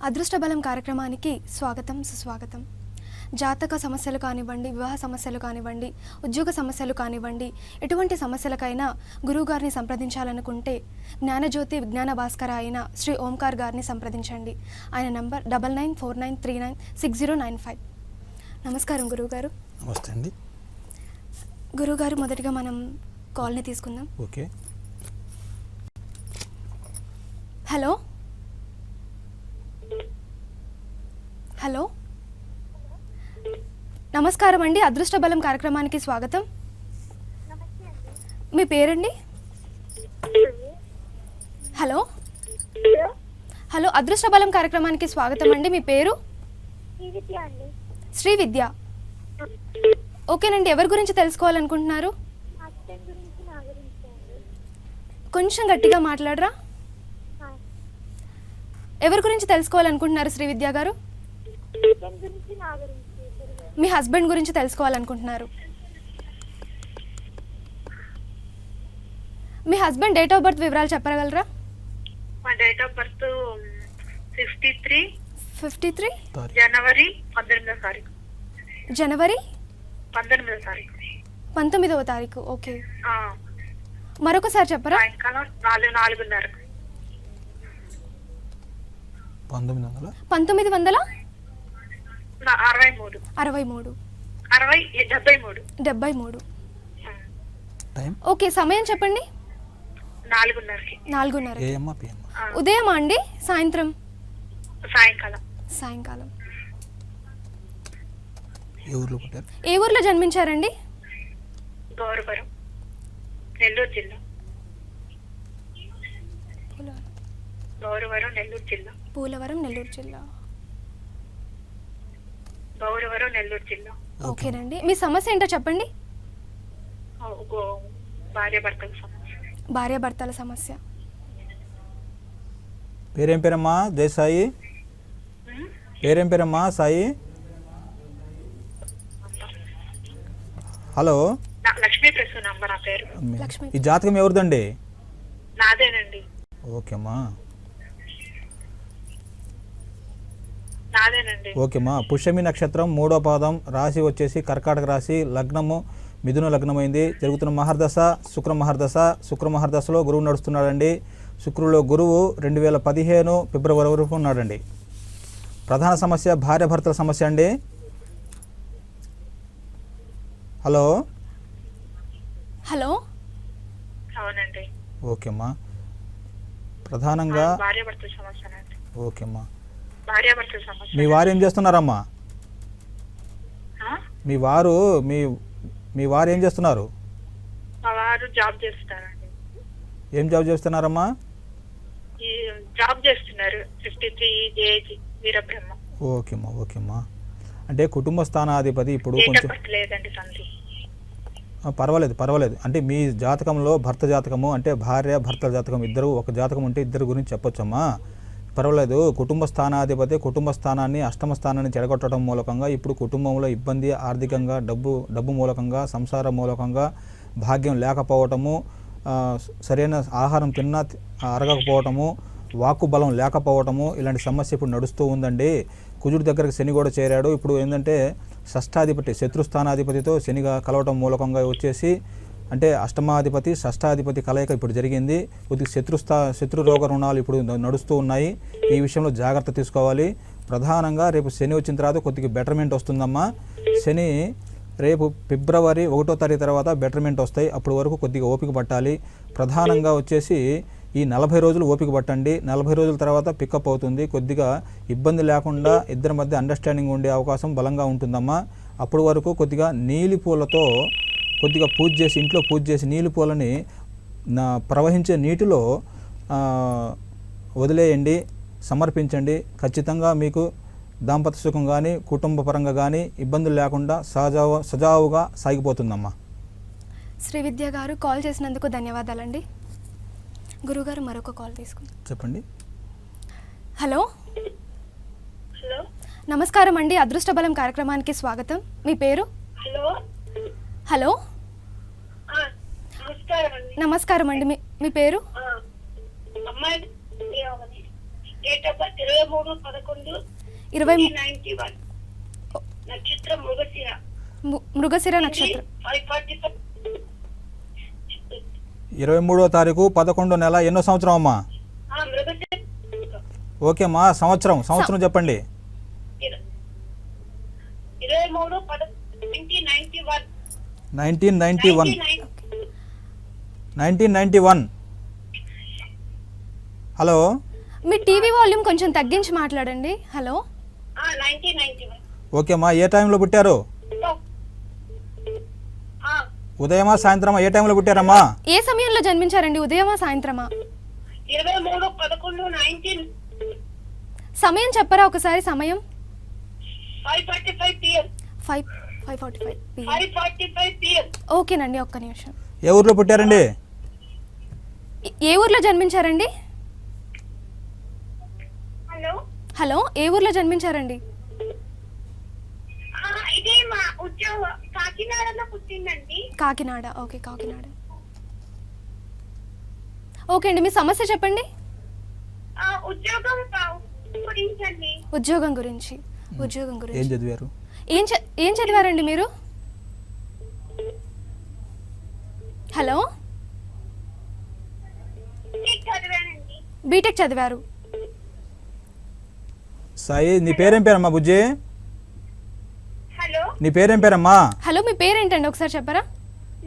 అదృష్టబలం కార్యక్రమానికి స్వాగతం సుస్వాగతం. జాతక సమస్యలు కానివ్వండి, వివాహ సమస్యలు కానివ్వండి, ఉద్యోగ సమస్యలు కానివ్వండి, ఎటువంటి సమస్యలకైనా గురువుగారిని సంప్రదించాలనుకుంటే జ్ఞానజ్యోతి విజ్ఞాన భాస్కర అయిన శ్రీ ఓంకార్ గారిని సంప్రదించండి. ఆయన నంబర్ 9949396095. నమస్కారం గురువుగారు. నమస్తే అండి. గురువుగారు, మొదటిగా మనం కాల్ని తీసుకుందాం. ఓకే. హలో హలో నమస్కారం అండి. అదృష్టబలం కార్యక్రమానికి స్వాగతం. మీ పేరండి? హలో హలో అదృష్టబలం కార్యక్రమానికి స్వాగతం అండి. మీ పేరు? శ్రీ విద్య. ఓకేనండి. ఎవరి గురించి తెలుసుకోవాలనుకుంటున్నారు? కొంచెం గట్టిగా మాట్లాడరా. ఎవరి గురించి తెలుసుకోవాలనుకుంటున్నారు శ్రీ విద్య గారు? మీ హస్బెండ్ గురించి తెలుసుకోవాలనుకుంటున్నారు. మీ హస్బెండ్ డేట్ ఆఫ్ బర్త్ వివరాలు చెప్పగలరా? మా డేట్ ఆఫ్ బర్త్ 53 జనవరి 19వ తారీఖు. జనవరి 19వ తారీఖు. ఓకే. మరొకసారి చెప్పరా? సాయంకాలం 4:30. 1900 1963. Time okay. సమయం చెప్పండి. 4:30. AM PM? ఉదయమా అండి, సాయంత్రం? సాయంకాలం. ఏ ఊర్లో పుట్టారు? ఏ ఊర్లో జన్మించారండి? గౌరవరం, నెల్లూరు జిల్లా. పోలవరం, నెల్లూరు జిల్లా. ఓకేనండి. మీ సమస్య ఏంటో చెప్పండి. భార్యాభర్తల సమస్య. పేరేం పేరమ్మా? జయసాయి. పేరేం పేరమ్మా? సాయి. హలో. లక్ష్మీ ప్రసన్న నా పేరు. ఈ జాతకం ఎవరిదండి? నాదేనండి. ఓకేమ్మా. నాదేనండి. ఓకేమ్మా. పుష్యమి నక్షత్రం 3వ పాదం, రాశి వచ్చేసి కర్కాటక రాశి, లగ్నము మిథున లగ్నమైంది. జరుగుతున్న మహర్దశ శుక్ర మహర్దశ. శుక్ర మహర్దశలో గురువు నడుస్తున్నాడండి. శుక్రులో గురువు 2015 ఫిబ్రవరి వరకు ఉన్నాడండి. ప్రధాన సమస్య భార్యాభర్తల సమస్య అండి. Hello hello. అవునండి. ఓకేమ్మా. ప్రధానంగా భార్యాభర్తల సమస్య. ఓకేమ్మా. భార్యాభర్తల సమస్య. మీ వారు ఏం చేస్తున్నారమ్మా? మీ వారు ఏం చేస్తున్నారు? మా వారు జాబ్ చేస్తారండి. ఏం జాబ్ చేస్తున్నారమ్మా? ఈ జాబ్ చేస్తున్నారు. 53 ఏజ్, వీరబ్రహ్మ. ఓకేమ్మా. అంటే కుటుంబ స్థానాధిపతి ఇప్పుడు కొంచెం లేదండి. సంధి పర్వాలేదు. అంటే మీ జాతకంలో భర్త జాతకము అంటే భార్య భర్తల జాతకం ఇద్దరు, ఒక జాతకం ఉంటే ఇద్దరు గురించి చెప్పొచ్చమ్మా. పర్వాలేదు. కుటుంబ స్థానాధిపతి కుటుంబ స్థానాన్ని, అష్టమ స్థానాన్ని చెడగొట్టడం మూలకంగా ఇప్పుడు కుటుంబంలో ఇబ్బంది, ఆర్థికంగా డబ్బు మూలకంగా, సంసార మూలకంగా, భాగ్యం లేకపోవటము, సరైన ఆహారం తిన్నా అరగకపోవటము, వాక్కు బలం లేకపోవటము, ఇలాంటి సమస్య ఇప్పుడు నడుస్తూ ఉందండి. కుజుడి దగ్గరకు శని కూడా చేరాడు. ఇప్పుడు ఏంటంటే షష్ఠాధిపతి శత్రుస్థానాధిపతితో శనిగా కలవటం మూలకంగా వచ్చేసి అంటే అష్టమాధిపతి షష్ఠాధిపతి కలయిక ఇప్పుడు జరిగింది. కొద్దిగా శత్రు రోగ రుణాలు ఇప్పుడు నడుస్తూ ఉన్నాయి. ఈ విషయంలో జాగ్రత్త తీసుకోవాలి. ప్రధానంగా రేపు శని వచ్చిన తర్వాత కొద్దిగా బెటర్మెంట్ వస్తుందమ్మా. శని రేపు ఫిబ్రవరి 1వ తారీఖు తర్వాత బెటర్మెంట్ వస్తాయి. అప్పటి వరకు కొద్దిగా ఓపిక పట్టాలి. ప్రధానంగా వచ్చేసి ఈ 40 రోజులు ఓపిక పట్టండి. 40 రోజుల తర్వాత పికప్ అవుతుంది. కొద్దిగా ఇబ్బంది లేకుండా ఇద్దరి మధ్య అండర్స్టాండింగ్ ఉండే అవకాశం బలంగా ఉంటుందమ్మా. అప్పటి వరకు కొద్దిగా నీలి పూలతో కొద్దిగా ఇంట్లో పూజ చేసి నీలి పూలని ప్రవహించే నీటిలో వదిలేయండి, సమర్పించండి. ఖచ్చితంగా మీకు దాంపత్య సుఖం కానీ కుటుంబ పరంగా కానీ ఇబ్బందులు లేకుండా సజావుగా సాగిపోతుందమ్మా. శ్రీ విద్య గారు, కాల్ చేసినందుకు ధన్యవాదాలండి. గురుగారు, మరొక కాల్ తీసుకుందాం. చెప్పండి. హలో. నమస్కారం అండి. అదృష్టబలం కార్యక్రమానికి స్వాగతం. మీ పేరు? హలో. నమస్కారం అండి. మీ పేరు? Date of birth 23/11 20 1991. నక్షత్రం మృగశిర. మృగశిర నక్షత్రం. 5:45. 23వ తారీఖు 11 నెల ఎన్నో సంవత్సరం అమ్మా? మృగశిర. ఓకే అమ్మా, సంవత్సరం చెప్పండి. 23/11/1991. 1991. హలో, మీ టీవీ వాల్యూమ్ కొంచెం తగ్గించి మాట్లాడండి. హలో. 1991. ఓకే అమ్మా, ఏ టైంలో పుట్టారు? ఉదయమా సాయంత్రమా? ఏ టైంలో పుట్టారమ్మా? ఏ సమయంలో జన్మించారండి? ఉదయమా సాయంత్రమా? 23/11/19. సమయం చెప్పరా ఒకసారి? సమయం 5:45 PM. 5:45 PM. 5:45 PM. ఓకేనండి, ఒక్క నిమిషం. ఏ ఊర్లో పుట్టారండి? ఏ ఊర్లో జన్మించారండి? హలో. హలో, ఏ ఊర్లో జన్మించారండి? ఇదే మా ఉద్యోగం కాకినాడలో పుట్టిందండి. కాకినాడ. ఓకే, కాకినాడ. ఓకే అండి, మీ సమస్య చెప్పండి. ఉద్యోగం గురించండి. ఉద్యోగం గురించి. ఏం చదివారు? ఏం చదివారండి మీరు? హలో. చదివానండి. బీటెక్ చదివారు. సాయి, నీ పేరేం పేరమ్మా బుజ్జి? హలో. నీ పేరేం పేరమ్మా? హలో, మీ పేరేంటండి ఒకసారి చెప్పరా?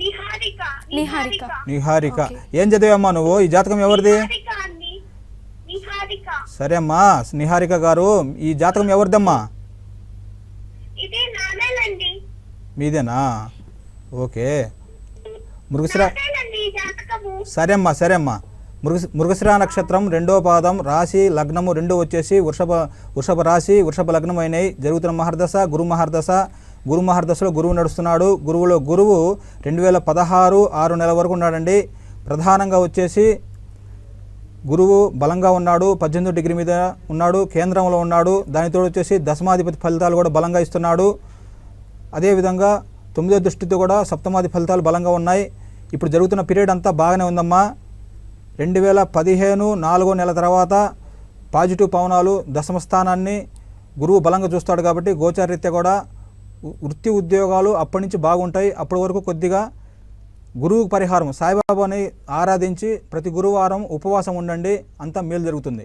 నిహారిక. నిహారిక. నిహారిక. ఓకే. ఏం చదివామ్మా నువ్వు? ఈ జాతకం ఎవరిది? నిహారిక అండి. నిహారిక. సరే అమ్మా నిహారిక గారు, ఈ జాతకం ఎవరిదమ్మా? ఇదే నానేలండి. మీదేనా? ఓకే. మృగశిర. నానేలండి ఈ జాతకము. సరే అమ్మా మృగశిర నక్షత్రం 2వ పాదం, రాశి లగ్నము 2 వచ్చేసి వృషభ రాశి వృషభ లగ్నం అయినాయి. జరుగుతున్న మహర్దశ గురు మహర్దశలో గురువు నడుస్తున్నాడు. గురువు 2016 6 నెలల వరకు ఉన్నాడండి. ప్రధానంగా వచ్చేసి గురువు బలంగా ఉన్నాడు, 18 డిగ్రీ మీద ఉన్నాడు, కేంద్రంలో ఉన్నాడు. దానితో వచ్చేసి దశమాధిపతి ఫలితాలు కూడా బలంగా ఇస్తున్నాడు. అదేవిధంగా 9వ దృష్టితో కూడా సప్తమాది ఫలితాలు బలంగా ఉన్నాయి. ఇప్పుడు జరుగుతున్న పీరియడ్ అంతా బాగానే ఉందమ్మా. 2015 4వ నెల తర్వాత పాజిటివ్ పవనాలు, దశమ స్థానాన్ని గురువు బలంగా చూస్తాడు కాబట్టి గోచారరీత్యా కూడా వృత్తి ఉద్యోగాలు అప్పటి నుంచి బాగుంటాయి. అప్పటి వరకు కొద్దిగా గురువు పరిహారం సాయిబాబాని ఆరాధించి ప్రతి గురువారం ఉపవాసం ఉండండి, అంతా మేలు జరుగుతుంది.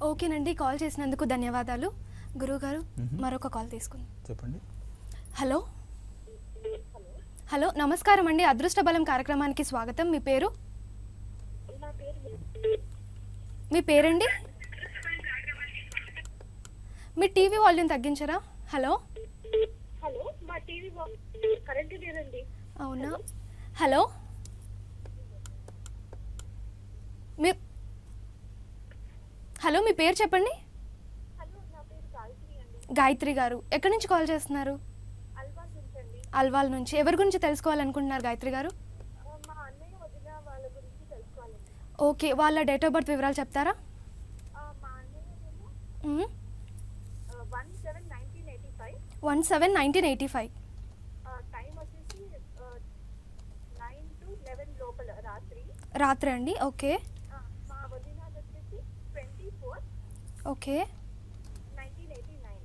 ఓకేనండి, కాల్ చేసినందుకు ధన్యవాదాలు. గురువుగారు, మరొక కాల్ తీసుకుందాం. చెప్పండి. హలో. హలో, నమస్కారం అండి. అదృష్ట బలం కార్యక్రమానికి స్వాగతం. మీ పేరు? మీ పేరండి? మీ టీవీ వాల్యూమ్ తగ్గించరా? హలో. హలో, మా టీవీ కరెంట్ లేదండి. అవునా? హలో. హలో, మీ పేరు చెప్పండి. హలో, నా పేరు గాయత్రి అండి. గాయత్రి గారు, ఎక్కడి నుంచి కాల్ చేస్తున్నారు? అల్వాల్ నుంచి అండి. అల్వాల్ నుంచి. ఎవరి గురించి తెలుసుకోవాలనుకుంటున్నారు గాయత్రి గారు? మా అన్నయ్య వదిన వాళ్ళ గురించి తెలుసుకోవాలండి. ఓకే, వాళ్ళ డేట్ ఆఫ్ బర్త్ వివరాలు చెప్తారా? మా అన్నయ్య 17/1985. 17/1985. టైం వచ్చేసి 9 to 11 లోపల రాత్రి అండి. ఓకే. మా వదిన వచ్చేసి 24 ఓకే. 1989.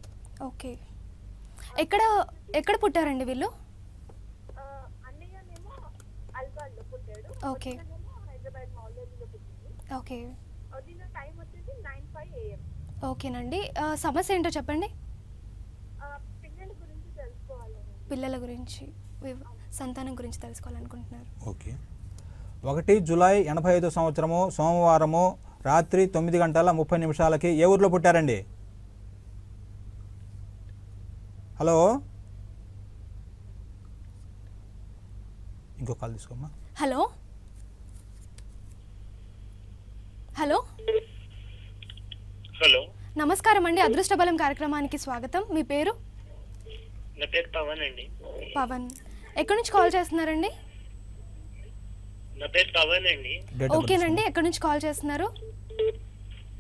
ఓకే. ఎక్కడ పుట్టారండి వీళ్ళు? అన్నయ్యనేమో అల్వాల్లో పుట్టాడు. ఓకే. హైదరాబాద్ మౌలవీలో పుట్టింది. ఓకే. వదిన టైం వచ్చేసి 9:05 AM. ఓకేనండి, సమస్య ఏంటో చెప్పండి. పిల్లల గురించి తెలుసుకోవాలని. పిల్లల గురించి, సంతానం గురించి తెలుసుకోవాలనుకుంటున్నారు. ఓకే. 1 జూలై 85 సంవత్సరము సోమవారము రాత్రి 9:30 ఏ ఊర్లో పుట్టారండి? హలో. ఇంకో కాల్ తీసుకోమ్మా. హలో. హలో. హలో, నమస్కారం అండి. అదృష్ట బలం కార్యక్రమానికి స్వాగతం. మీ పేరు? నా పేరు పవన్ అండి. పవన్. ఎక్కడి నుంచి కాల్ చేస్తున్నారండి? నా పేరు పవన్ అండి. ఓకేనండి, ఎక్కడి నుంచి కాల్ చేస్తున్నారు?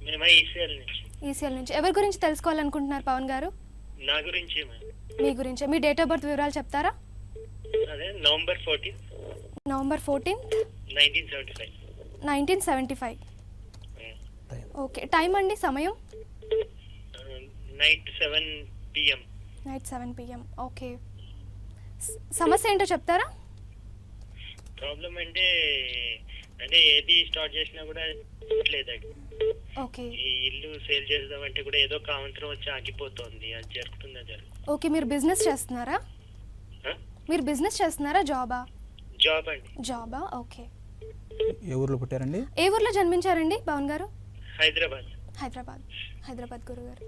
మేము ఈసీఎల్ నుంచి. ఈసీఎల్ నుంచి. ఎవరి గురించి తెలుసుకోవాలనుకుంటున్నారు పవన్ గారు? నా గురించి మీ గురించి. మీ డేట్ ఆఫ్ బర్త్ వివరాలు చెప్తారా? అదే నవంబర్ 14, 1975. 1975. ఓకే, టైం అండి, సమయం? Night 7 PM. Night 7 PM. Okay, సమస్య ఏంటో చెప్తారా? ప్రాబ్లం అంటే ఏది స్టార్ట్ చేసినా కూడా లేదండి. ఓకే ఈ ఇల్లు సేల్ చేద్దామంటే కూడా ఏదో కావంతరం వచ్చి ఆగిపోతుంది. అది జరుగుతుందా ఓకే, మీరు బిజినెస్ చేస్తున్నారా? మీరు బిజినెస్ చేస్తున్నారా, జాబా? జాబ్ అండి. జాబా, ఓకే. ఏ ఊర్లో పుట్టారండి? ఏ ఊర్లో జన్మించారండి పవన్ గారు? హైదరాబాద్. హైదరాబాద్ గురుగారు.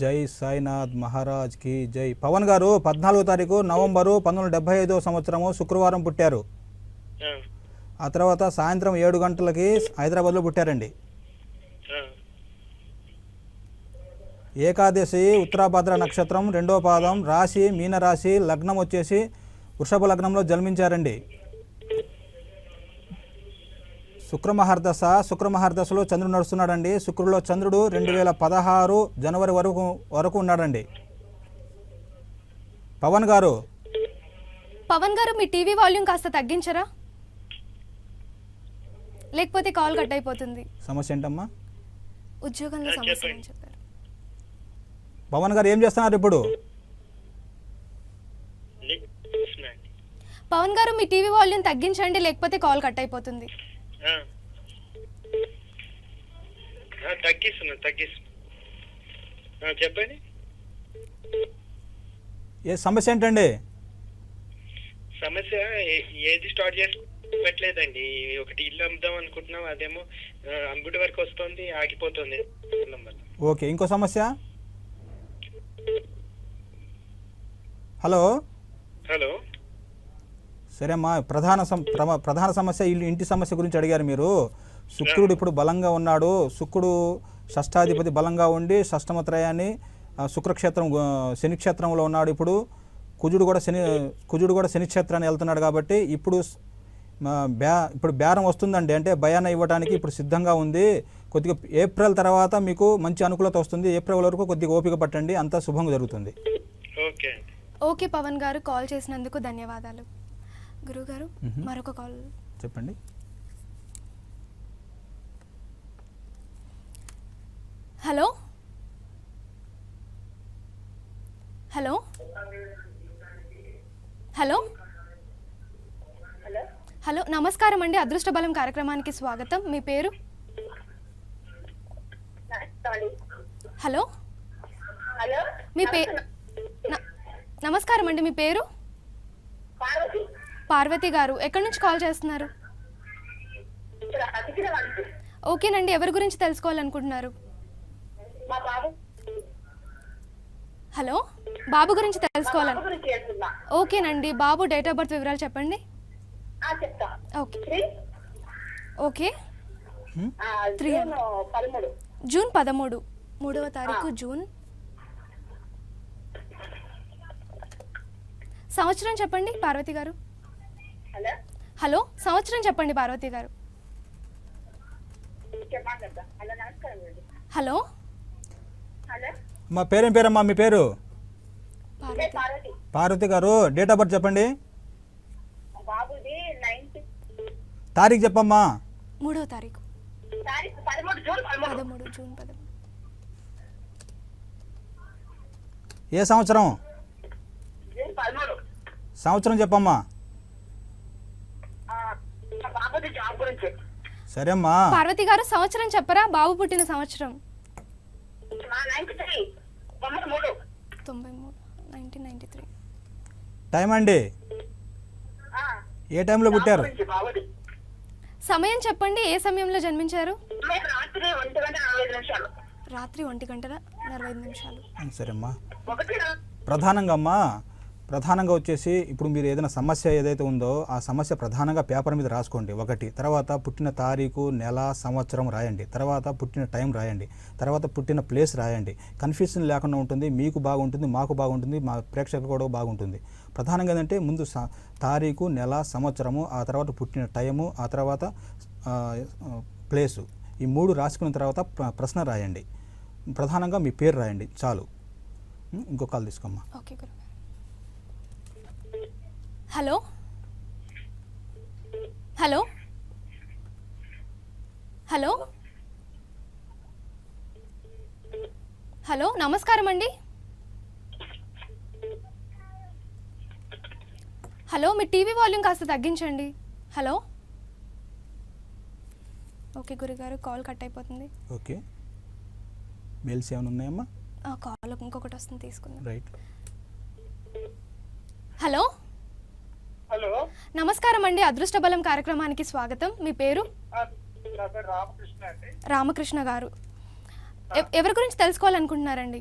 జై సాయినాథ్ మహారాజ్ కి జై. పవన్ గారు 14వ తారీఖు నవంబరు 1975 సంవత్సరము శుక్రవారం పుట్టారు. ఆ, ఆ తర్వాత సాయంత్రం 7 గంటలకి హైదరాబాద్లో పుట్టారండి. ఆ, ఏకాదశి ఉత్తరాభద్ర నక్షత్రం 2వ పాదం, రాశి మీనరాశి, లగ్నం వచ్చేసి వృషభ లగ్నంలో జన్మించారండి. శుక్రమహర్దశలో చంద్రుడు నడుస్తున్నాడండి. శుక్రుడిలో చంద్రుడు 2016 జనవరి వరకు ఉన్నాడండి. పవన్ గారు మీ టీవీ వాల్యూమ్ కాస్త తగ్గించరా, లేకపోతే కాల్ కట్ అయిపోతుంది. సమస్య ఏంటమ్మా? ఉద్యోగంలో ఆ, సమస్య చెప్పండి. అని చెప్పారు. పవన్ గారు ఏం చేస్తున్నారు ఇప్పుడు? చూస్తున్నా అండి. పవన్ గారు మీ టీవీ వాల్యూమ్ తగ్గించండి, లేకపోతే కాల్ కట్ అయిపోతుంది. ఆ, తగ్గిస్తున్నా. చెప్పండి. ఏ సమస్య ఏంటండి? సమస్య ఏది స్టార్ట్ చేసుకోవట్లేదండి. ఒకటి ఇల్లు అమ్ముదాం అనుకుంటున్నాం, అదేమో అమ్ముడి వరకు వస్తుంది, ఆగిపోతుంది. ఓకే, ఇంకో సమస్య. హలో. హలో. సరే అమ్మా, ప్రధాన సమస్య ఇంటి సమస్య గురించి అడిగారు మీరు. శుక్రుడు ఇప్పుడు బలంగా ఉన్నాడు. శుక్రుడు షష్టాధిపతి బలంగా ఉండి షష్టమత్రయాన్ని శుక్రక్షేత్రం శనిక్షేత్రంలో ఉన్నాడు. ఇప్పుడు కుజుడు కూడా శనిక్షేత్రాన్ని వెళ్తున్నాడు. కాబట్టి ఇప్పుడు బేరం వస్తుందండి, అంటే భయాన్ని ఇవ్వడానికి ఇప్పుడు సిద్ధంగా ఉంది. కొద్దిగా ఏప్రిల్ తర్వాత మీకు మంచి అనుకూలత వస్తుంది. ఏప్రిల్ వరకు కొద్దిగా ఓపిక పట్టండి, అంతా శుభంగా జరుగుతుంది. ఓకే పవన్ గారు, కాల్ చేసినందుకు ధన్యవాదాలు. గురుగారు మరొక కాల్ చెప్పండి. హలో. హలో. హలో. హలో, నమస్కారం అండి. అదృష్ట బలం కార్యక్రమానికి స్వాగతం. మీ పేరు? హలో. మీ పేరు? నమస్కారం అండి, మీ పేరు? పార్వతి గారు, ఎక్కడి నుంచి కాల్ చేస్తున్నారు? ఓకేనండి, ఎవరి గురించి తెలుసుకోవాలనుకుంటున్నారు? హలో, బాబు గురించి తెలుసుకోవాలని. ఓకేనండి, బాబు డేట్ ఆఫ్ బర్త్ వివరాలు చెప్పండి. Okay okay. జూన్ 13, 3వ తారీఖు జూన్. సంవత్సరం చెప్పండి పార్వతి గారు. హలో, సంవత్సరం చెప్పండి పార్వతి గారు. హలో. మా పేరేం పేరమ్మా? మీ పేరు? పార్వతి గారు, డేట్ ఆఫ్ బర్త్ చెప్పండి. తారీఖు చెప్పమ్మా. 3వ తారీఖు 13 జూన్ 13. ఏ సంవత్సరం? సంవత్సరం చెప్పమ్మా. సరే అమ్మా. పార్వతి గారు, సంవత్సరం చెప్పరా? బాబు పుట్టిన సంవత్సరం? 1993. టైం అండి? ఏ టైంలో పుట్టారు? సమయం చెప్పండి, ఏ సమయంలో జన్మించారు? రాత్రి 1:45. సరే అమ్మా. ప్రధానంగా వచ్చేసి ఇప్పుడు మీరు ఏదైనా సమస్య ఏదైతే ఉందో ఆ సమస్య ప్రధానంగా పేపర్ మీద రాసుకోండి. ఒకటి, తర్వాత పుట్టిన తారీఖు, నెల, సంవత్సరం రాయండి. తర్వాత పుట్టిన టైం రాయండి. తర్వాత పుట్టిన ప్లేస్ రాయండి. కన్ఫ్యూజన్ లేకుండా ఉంటుంది, మీకు బాగుంటుంది, మాకు బాగుంటుంది, మా ప్రేక్షకులు కూడా బాగుంటుంది. ప్రధానంగా ఏంటంటే ముందు తారీఖు, నెల, సంవత్సరము, ఆ తర్వాత పుట్టిన టైము, ఆ తర్వాత ప్లేసు, ఈ 3 రాసుకున్న తర్వాత ప్రశ్న రాయండి. ప్రధానంగా మీ పేరు రాయండి చాలు. ఇంకో కాల్ తీసుకోమ్మా. ఓకే గురు. హలో. హలో. హలో హలో నమస్కారం అండి. హలో మీ టీవీ వాల్యూమ్ కాస్త తగ్గించండి. హలో ఓకే గురుగారు కాల్ కట్ అయిపోతుంది. ఓకే, మెయిల్స్ ఏమైనా ఉన్నాయమ్మా? కాల్ ఇంకొకటి వస్తుంది తీసుకుందాం. రైట్. హలో హలో, నమస్కారం అండి, అదృష్ట బలం కార్యక్రమానికి స్వాగతం. మీ పేరు? నా పేరు రామకృష్ణ అండి. రామకృష్ణ గారు, ఎవరి గురించి తెలుసుకోవాలనుకుంటున్నారండి?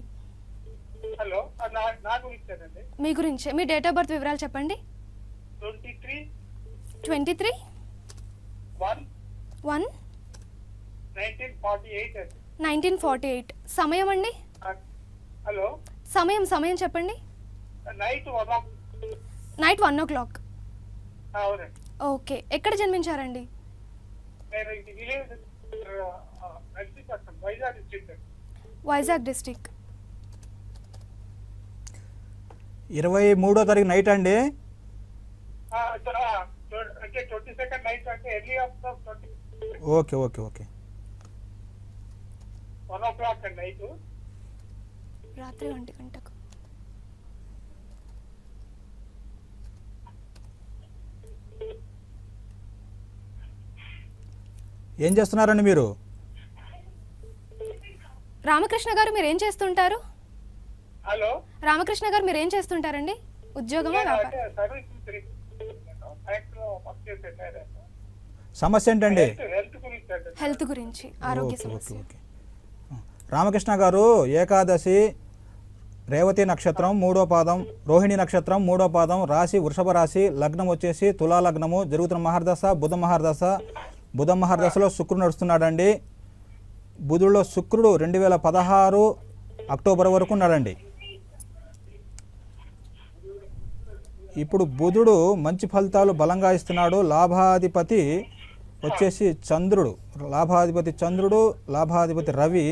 హలో, నా గురించేనండి. మీ గురించే. మీ డేట్ ఆఫ్ బర్త్ వివరాలు చెప్పండి. 23/1/1948 1948. సమయం అండి? హలో, సమయం చెప్పండి. Night 1 o'clock. అవునండి. ఓకే, ఎక్కడ జన్మించారండి? నేను ఇది విలేజ్ నర్సీపట్నం, వైజాగ్ డిస్ట్రిక్ట్ అండి. వైజాగ్ డిస్టిక్. 23వ తారీఖు నైట్ అండి. అంటే 22nd నైట్, అంటే early of 20. Okay okay okay. 1 o'clock అండి నైట్. రాత్రి 1 గంటకు. ఏం చేస్తున్నారండి మీరు? రామకృష్ణ గారు మీరు ఏం చేస్తుంటారు? హలో, రామకృష్ణ గారు మీరు ఏం చేస్తుంటారండి? ఉద్యోగమా, వ్యాపారం? సర్వీస్ ఫ్యాక్టరీలో వర్క్ చేసేసారు. సమస్య ఏంటండి? హెల్త్ గురించి అండి. హెల్త్ గురించి, ఆరోగ్య ఓకే ఓకే సమస్య. ఓకే. రామకృష్ణ గారు, ఏకాదశి, రేవతి నక్షత్రం 3వ పాదం, రోహిణి నక్షత్రం 3వ పాదం, రాశి వృషభ రాశి, లగ్నం వచ్చేసి తులా లగ్నము, జరుగుతున్న మహర్దశ బుధ మహర్దశ. బుధ మహర్దశలో శుక్రుడు నడుస్తున్నాడండి. బుధుడిలో శుక్రుడు 2016 అక్టోబర్ వరకు ఉన్నాడండి. ఇప్పుడు బుధుడు మంచి ఫలితాలు బలంగా ఇస్తున్నాడు. లాభాధిపతి వచ్చేసి చంద్రుడు, లాభాధిపతి రవి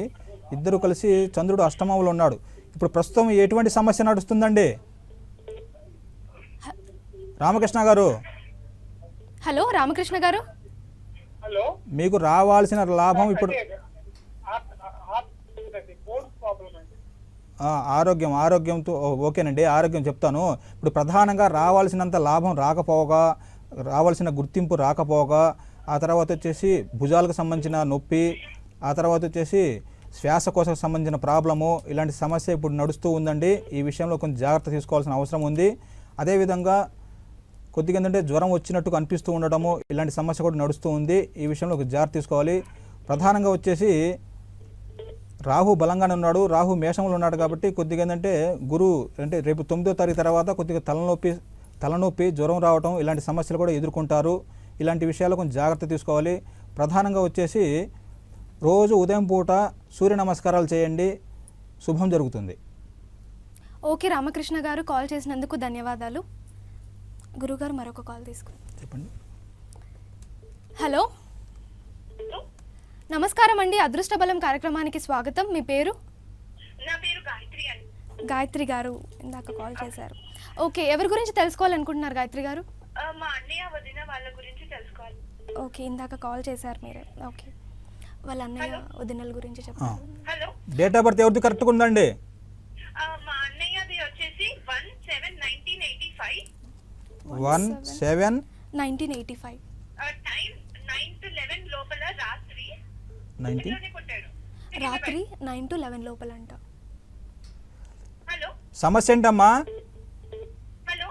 ఇద్దరు కలిసి చంద్రుడు అష్టమంలో ఉన్నాడు. ఇప్పుడు ప్రస్తుతం ఎటువంటి సమస్య నడుస్తుందండి రామకృష్ణ గారు? హలో రామకృష్ణ గారు, హలో, మీకు రావాల్సిన లాభం ఇప్పుడు ఆరోగ్యంతో ఓకేనండి, ఆరోగ్యం చెప్తాను. ఇప్పుడు ప్రధానంగా రావాల్సినంత లాభం రాకపోగా, రావాల్సిన గుర్తింపు రాకపోగా, ఆ తర్వాత వచ్చేసి భుజాలకు సంబంధించిన నొప్పి, ఆ తర్వాత వచ్చేసి శ్వాసకోశకు సంబంధించిన ప్రాబ్లము, ఇలాంటి సమస్య ఇప్పుడు నడుస్తూ ఉందండి. ఈ విషయంలో కొంచెం జాగ్రత్త తీసుకోవాల్సిన అవసరం ఉంది. అదేవిధంగా కొద్దిగా ఏంటంటే జ్వరం వచ్చినట్టు అనిపిస్తూ ఉండడము, ఇలాంటి సమస్య కూడా నడుస్తూ ఉంది. ఈ విషయంలో ఒక జాగ్రత్త తీసుకోవాలి. ప్రధానంగా వచ్చేసి రాహు బలంగానే ఉన్నాడు, రాహు మేషంలో ఉన్నాడు కాబట్టి కొద్దిగా ఏంటంటే అంటే రేపు 9వ తారీఖు తర్వాత కొద్దిగా తలనొప్పి జ్వరం రావడం, ఇలాంటి సమస్యలు కూడా ఎదుర్కొంటారు. ఇలాంటి విషయాలు కొంచెం జాగ్రత్త తీసుకోవాలి. ప్రధానంగా వచ్చేసి రోజు ఉదయం పూట సూర్య నమస్కారాలు చేయండి, శుభం జరుగుతుంది. ఓకే రామకృష్ణ గారు, కాల్ చేసినందుకు ధన్యవాదాలు. గురుగారు మరొక కాల్ తీసుకుందాం. చెప్పండి. హలో నమస్కారం అండి, అదృష్ట బలం కార్యక్రమానికి స్వాగతం. మీ పేరు? నా పేరు గాయత్రి అండి. గాయత్రి గారు ఇందాక కాల్ చేశారు. ఓకే, ఎవరి గురించి తెలుసుకోవాలనుకుంటున్నారు గాయత్రి గారు? మా అన్నయ్య వదిన వాళ్ళ గురించి తెలుసుకోవాలి. ఓకే, ఇందాక కాల్ చేశారు మీరే. ఓకే, వాళ్ళ అన్నయ్య వదినల గురించి చెప్పారు. హలో, డేట్ ఆఫ్ బర్త్ ఎవరిది కరెక్ట్గా ఉందండి? మా అన్నయ్యది వచ్చేసి 1/7/1985. 1985. టైం 9 to 11 లోపల రాత్రి 90 ఇంట్లోనే కొట్టాడు. రాత్రి 9 to 11 లోపలంట. హలో, సమస్య ఏంటమ్మా? హలో,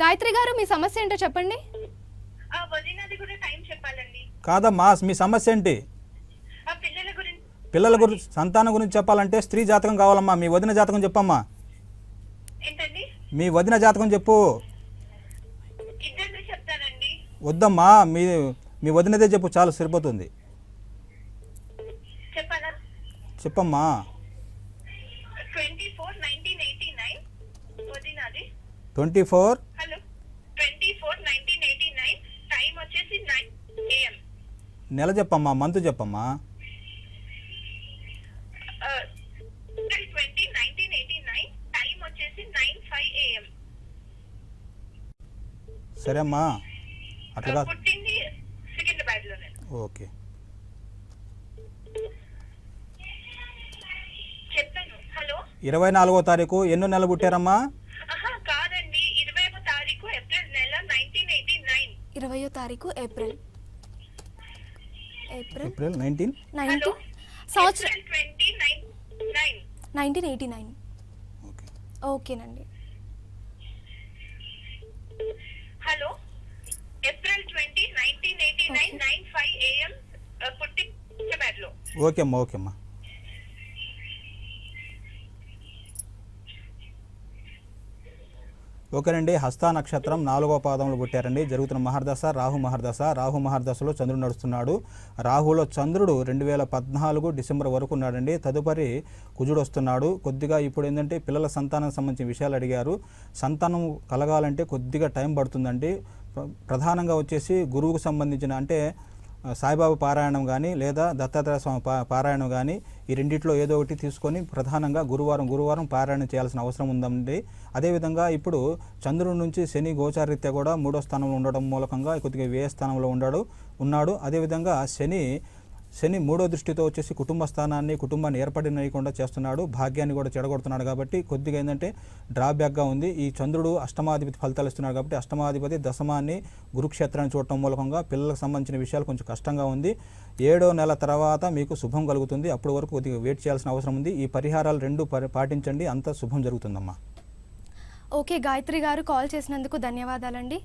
గాయత్రి గారు మీ సమస్య ఏంటో చెప్పండి. వదినది కూడా టైం చెప్పాలండి. కాదమ్మా, మీ సమస్య ఏంటి? పిల్లల గురించి సంతానం గురించి చెప్పాలంటే స్త్రీ జాతకం కావాలమ్మా. మీ వదిన జాతకం చెప్పమ్మా. ఏంటండి? మీ వదిన జాతకం చెప్పు. ఇద్దరిని చెప్తానండి. వద్దమ్మా, మీ వదినదే చెప్పు, చాలు సరిపోతుంది. చెప్పాలా? చెప్పమ్మా. 24/1989 వదినది. 24 హలో, 24/1989 టైం వచ్చేసి 9 AM. నెల చెప్పమ్మా, మంత్ చెప్పమ్మా. 20/1989 టైం వచ్చేసి 9:05 AM. సరే అమ్మా, అట్లా పుట్టింది సికింద్రాబాద్ లోనే. ఓకే. 24వ తారీఖు ఎన్నో నెల పుట్టారమ్మా? కాదండి 20వ తారీఖు ఏప్రిల్ నెల 1989. 20వ తారీఖు ఏప్రిల్ ఏప్రిల్ 19 సంవత్సరం 29. 1989. ఓకే. ఓకేనండి. హలో, ఏప్రిల్ 20, 1989 9:05 AM పుట్టి హైదరాబాద్లో. ఓకే అమ్మా. ఓకేనండి. హస్త నక్షత్రం 4వ పాదంలో పుట్టారండి. జరుగుతున్న మహర్దశ రాహు మహర్దశ. రాహు మహర్దశలో చంద్రుడు నడుస్తున్నాడు. రాహులో చంద్రుడు 2014 డిసెంబర్ వరకు ఉన్నాడండి. తదుపరి కుజుడు వస్తున్నాడు. కొద్దిగా ఇప్పుడు ఏంటంటే పిల్లల సంతానానికి సంబంధించిన విషయాలు అడిగారు. సంతానం కలగాలంటే కొద్దిగా టైం పడుతుందండి. ప్రధానంగా వచ్చేసి గురువుకు సంబంధించిన అంటే సాయిబాబా పారాయణం కానీ లేదా దత్తాత్రేయ స్వామి పారాయణం కానీ ఈ రెండిట్లో ఏదో ఒకటి తీసుకొని ప్రధానంగా గురువారం పారాయణం చేయాల్సిన అవసరం ఉందండి. అదేవిధంగా ఇప్పుడు చంద్రుడి నుంచి శని గోచారరీత్యా కూడా 3వ స్థానంలో ఉండడం మూలకంగా కొద్దిగా వ్యయ స్థానంలో ఉన్నాడు. అదేవిధంగా శని 3వ దృష్టితో వచ్చేసి కుటుంబ స్థానాన్ని కుటుంబాన్ని ఏర్పడినయకుండా చేస్తున్నాడు. భాగ్యాన్ని కూడా చెడగొడుతున్నాడు కాబట్టి కొద్దిగా ఏంటంటే డ్రాబ్యాక్గా ఉంది. ఈ చంద్రుడు అష్టమాధిపతి ఫలితాలు ఇస్తున్నాడు కాబట్టి అష్టమాధిపతి దశమాన్ని గురుక్షేత్రాన్ని చూడటం మూలకంగా పిల్లలకు సంబంధించిన విషయాలు కొంచెం కష్టంగా ఉంది. 7వ నెల తర్వాత మీకు శుభం కలుగుతుంది. అప్పటి వరకు కొద్దిగా వెయిట్ చేయాల్సిన అవసరం ఉంది. ఈ పరిహారాలు 2 పాటించండి, అంతా శుభం జరుగుతుందమ్మా. ఓకే, గాయత్రి గారు కాల్ చేసినందుకు ధన్యవాదాలండి.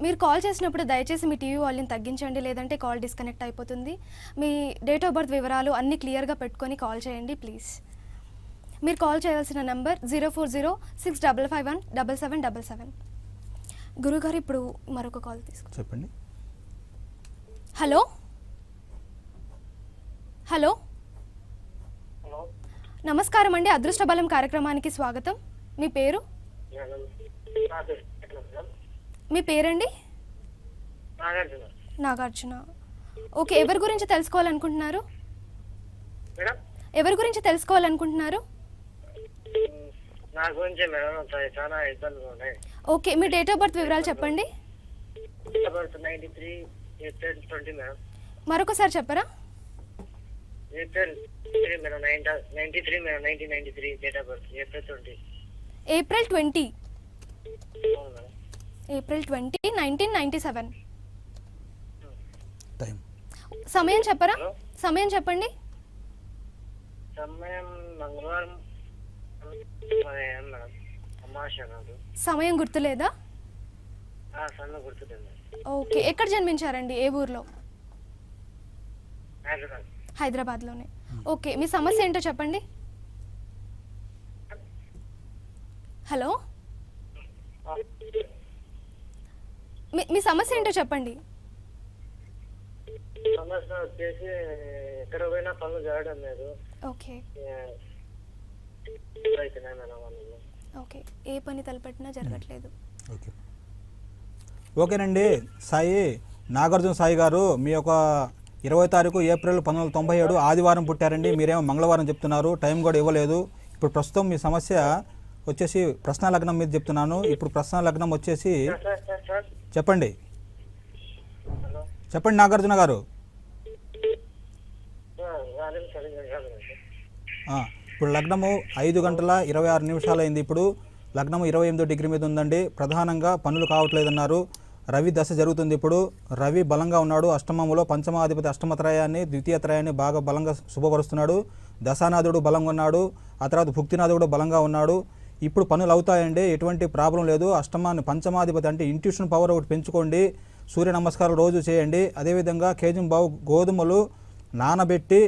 మీరు కాల్ చేసినప్పుడు దయచేసి మీ టీవీ వాల్యూమ్ తగ్గించండి, లేదంటే కాల్ డిస్కనెక్ట్ అయిపోతుంది. మీ డేట్ ఆఫ్ బర్త్ వివరాలు అన్నీ క్లియర్గా పెట్టుకొని కాల్ చేయండి ప్లీజ్. మీరు కాల్ చేయాల్సిన నెంబర్ 04065517777. గురుగారు ఇప్పుడు మరొక కాల్ తీసుకు చెప్పండి. హలో, నమస్కారం అండి. అదృష్ట బలం కార్యక్రమానికి స్వాగతం. మీ పేరు? మీ పేరండి? నాగార్జున. ఓకే, ఎవరి గురించి తెలుసుకోవాలనుకుంటున్నారు? నా గురించి మేడం చాలా ఇబ్బందులు ఉన్నాయి. Okay, me date of birth వివరాలు చెప్పండి. 93 ఏప్రిల్ 20 మేడం. మరొకసారి చెప్పరా? April 3 madam 93 madam 1993 date of birth April 20. April 20 అవును మేడం. ఏప్రిల్ 20 1997. టైం సమయం చెప్పరా? సమయం చెప్పండి. సమయం మంగళవారం మేడం. అమావాస్య నాడు. సమయం గుర్తులేదా? సమయం గుర్తులేదు. ఓకే, ఎక్కడ జన్మించారండి? ఏ ఊర్లో? హైదరాబాద్. హైదరాబాద్లోనే. ఓకే, మీ సమస్య ఏంటో చెప్పండి. హలో, మీ సమస్య ఏంటో చెప్పండి. సమస్య వచ్చేసి ఎక్కడ పోయినా పనులు జరగడం లేదు. ఓకే అవుతున్నాయి మేడం వాళ్ళు. ఓకే, ఏ పని తలపెట్టినా జరగట్లేదు. ఓకేనండి. నాగార్జున సాయి గారు మీ యొక్క 20వ తారీఖు ఏప్రిల్ 1997 ఆదివారం పుట్టారండి. మీరేమో మంగళవారం చెప్తున్నారు, టైం కూడా ఇవ్వలేదు. ఇప్పుడు ప్రస్తుతం మీ సమస్య వచ్చేసి ప్రశ్న లగ్నం మీద చెప్తున్నాను. ఇప్పుడు ప్రశ్న లగ్నం వచ్చేసి చెప్పండి నాగార్జున గారు. ఇప్పుడు లగ్నము 5 గంటల 26 నిమిషాలు అయింది. ఇప్పుడు లగ్నము 28 డిగ్రీ మీద ఉందండి. ప్రధానంగా పనులు కావట్లేదన్నారు. రవి దశ జరుగుతుంది. ఇప్పుడు రవి బలంగా ఉన్నాడు. అష్టమంలో పంచమాధిపతి అష్టమత్రయాన్ని ద్వితీయత్రయాన్ని బాగా బలంగా శుభపరుస్తున్నాడు. దశానాథుడు బలంగా ఉన్నాడు. ఆ తర్వాత భుక్తినాథుడు బలంగా ఉన్నాడు. ఇప్పుడు పనులు అవుతాయండి, ఎటువంటి ప్రాబ్లం లేదు. పంచమాధిపతి అంటే ఇంట్యూషన్ పవర్ ఒకటి పెంచుకోండి. సూర్య నమస్కారాలు రోజు చేయండి. అదేవిధంగా కేజీ బావు గోధుమలు నానబెట్టి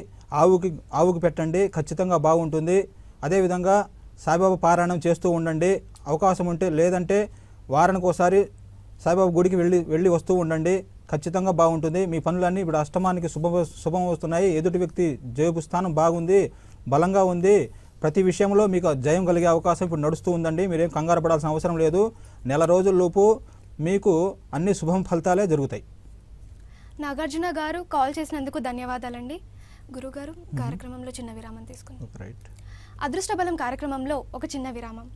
ఆవుకి పెట్టండి, ఖచ్చితంగా బాగుంటుంది. అదేవిధంగా సాయిబాబా పారాయణం చేస్తూ ఉండండి అవకాశం ఉంటే, లేదంటే వారానికి ఒకసారి సాయిబాబా గుడికి వెళ్ళి వస్తూ ఉండండి, ఖచ్చితంగా బాగుంటుంది. మీ పనులన్నీ ఇప్పుడు అష్టమానికి శుభం వస్తున్నాయి. ఎదుటి వ్యక్తి జయపు స్థానం బాగుంది, బలంగా ఉంది. ప్రతి విషయంలో మీకు జయం కలిగే అవకాశం ఇప్పుడు నడుస్తూ ఉందండి. మీరేం కంగారు పడాల్సిన అవసరం లేదు. నెల రోజుల్లోపు మీకు అన్ని శుభం ఫలితాలే జరుగుతాయి. నాగార్జున గారు కాల్ చేసినందుకు ధన్యవాదాలండి. గురుగారు, కార్యక్రమంలో చిన్న విరామం తీసుకుందాం. రైట్. అదృష్ట బలం కార్యక్రమంలో ఒక చిన్న విరామం.